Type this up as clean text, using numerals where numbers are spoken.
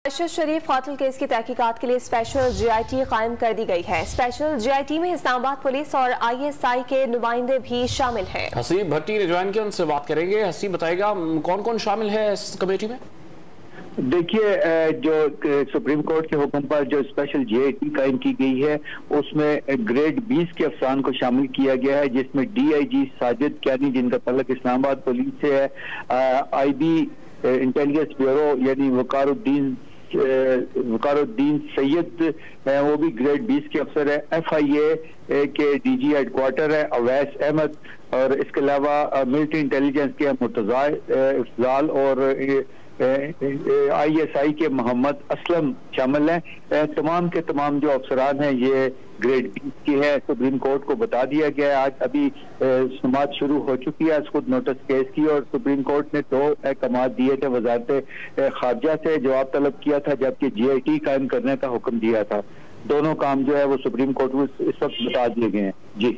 अरशद शरीफ कातिल केस की तहकीकात के लिए स्पेशल GIT कायम कर दी गई है। स्पेशल GIT में इस्लामाबाद पुलिस और ISI के नुमाइंदे भी शामिल हैं। हसीब भट्टी ने ज्वाइन किया, उनसे बात करेंगे। हसीब बताएगा कौन कौन शामिल है इस कमेटी में। देखिए, जो सुप्रीम कोर्ट के हुक्म पर जो स्पेशल GIT कायम की गई है उसमें ग्रेड 20 के अफसरान को शामिल किया गया है, जिसमें DIG साजिद क्यानी जिनका तल्लुक इस्लामाबाद पुलिस से है, IB इंटेलिजेंस ब्यूरो यानी वकारुद्दीन सैयद वो भी ग्रेड 20 के अफसर है, FIA के DG हेडक्वार्टर है अवैस अहमद, और इसके अलावा मिलिट्री इंटेलिजेंस के मुर्तजा इफ्जाल और ISI के मोहम्मद असलम शामिल हैं। तमाम के तमाम जो अफसरान हैं ये ग्रेड 20 की है। सुप्रीम कोर्ट को बता दिया गया है, आज अभी समाअत शुरू हो चुकी है खुद नोटिस केस की, और सुप्रीम कोर्ट ने 2 अहकाम दिए थे। वजारत खारजा से जवाब तलब किया था, जबकि GIT कायम करने का हुक्म दिया था। दोनों काम जो है वो सुप्रीम कोर्ट को इस वक्त बता दिए गए हैं। जी।